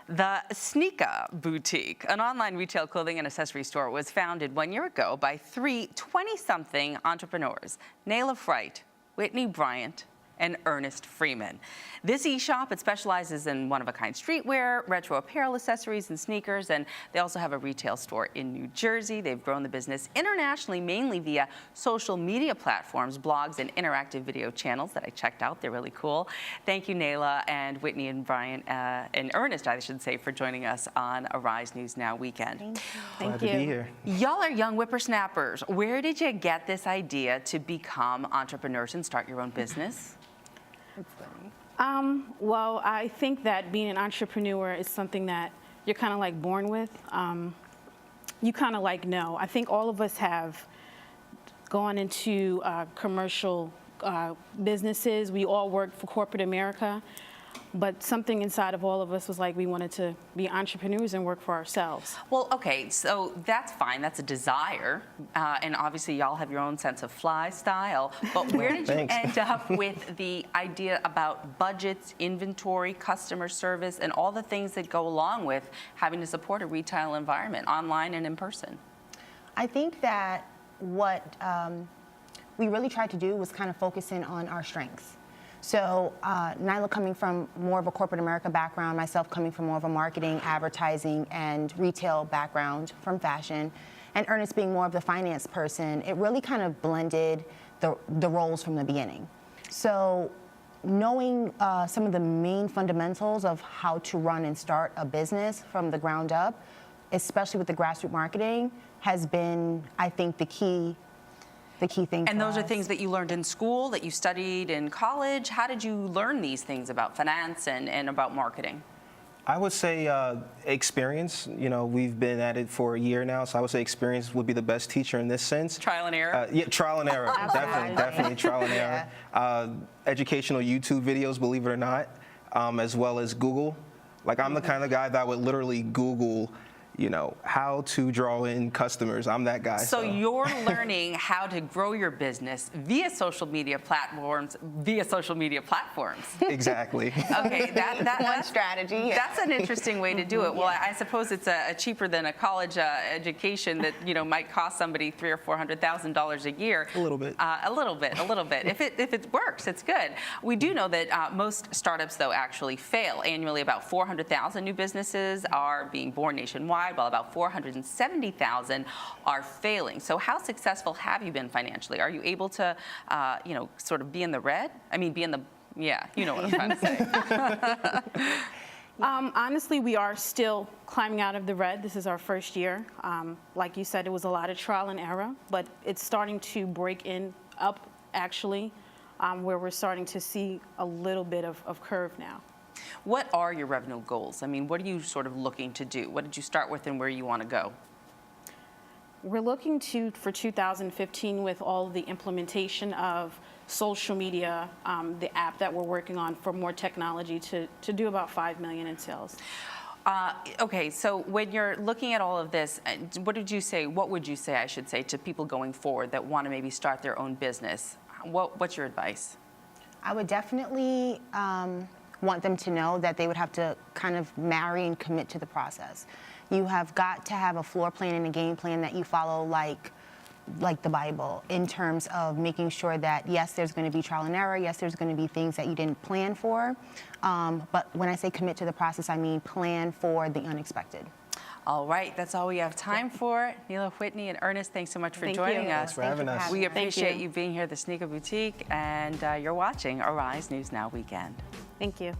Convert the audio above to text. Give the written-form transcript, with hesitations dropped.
The Sneakah Boutique, an online retail clothing and accessory store, was founded 1 year ago by three 20-something entrepreneurs, Nayla Fright, Whitney Bryant, and Ernest Freeman. This e-shop, it specializes in one-of-a-kind streetwear, retro apparel, accessories, and sneakers, and they also have a retail store in New Jersey. They've grown the business internationally, mainly via social media platforms, blogs, and interactive video channels that I checked out. They're really cool. Thank you, Nayla and Whitney and Brian, and Ernest, I should say, for joining us on Arise News Now Weekend. Thank you. Glad to be here. Y'all are young whippersnappers. Where did you get this idea to become entrepreneurs and start your own business? That's funny. Well, I think that being an entrepreneur is something that you're kind of like born with. You kind of like know. I think all of us have gone into commercial businesses. We all work for corporate America, but something inside of all of us was like we wanted to be entrepreneurs and work for ourselves. Well, okay, so that's fine. That's a desire, and obviously y'all have your own sense of fly style. But where did you end up with the idea about budgets, inventory, customer service, and all the things that go along with having to support a retail environment, online and in person? I think that what we really tried to do was kind of focus in on our strengths. So Nyla coming from more of a corporate America background, myself coming from more of a marketing, advertising, and retail background from fashion, and Ernest being more of the finance person, it really kind of blended the roles from the beginning. So knowing some of the main fundamentals of how to run and start a business from the ground up, especially with the grassroots marketing, has been, I think, the key thing. And those are things that you learned in school, that you studied in college. How did you learn these things about finance and about marketing? I would say experience. You know, we've been at it for a year now, so I would say experience would be the best teacher in this sense. Trial and error? Yeah, trial and error. definitely trial and error. Educational YouTube videos, believe it or not, as well as Google. Like, I'm the kind of guy that would literally Google, you know, how to draw in customers. I'm that guy. So you're learning how to grow your business via social media platforms, Exactly. Okay, that's one strategy. Yeah. That's an interesting way to do it. Well, I suppose it's cheaper than a college education that, you know, might cost somebody $300,000 or $400,000 a year. A little bit. A little bit. If it works, it's good. We do know that most startups, though, actually fail. Annually, about 400,000 new businesses are being born nationwide, while about 470,000 are failing. So how successful have you been financially? Are you able to, you know, sort of be in the red? I mean, be in the, yeah, you know what I'm trying to say. Honestly, we are still climbing out of the red. This is our first year. Like you said, it was a lot of trial and error, but it's starting to break up, actually, where we're starting to see a little bit of curve now. What are your revenue goals? I mean, what are you sort of looking to do? What did you start with and where you want to go? We're looking for 2015 with all the implementation of social media, the app that we're working on for more technology to do about $5 million in sales. Okay, so when you're looking at all of this, what would you say, I should say, to people going forward that want to maybe start their own business? What's your advice? I would definitely want them to know that they would have to kind of marry and commit to the process. You have got to have a floor plan and a game plan that you follow like the Bible, in terms of making sure that, yes, there's going to be trial and error, yes, there's going to be things that you didn't plan for, but when I say commit to the process, I mean plan for the unexpected. All right, that's all we have time for. Nayla, Whitney, and Ernest, thanks so much for joining us. Thanks for having us. We appreciate you being here at the Sneakah Boutique, and you're watching Arise News Now Weekend. Thank you.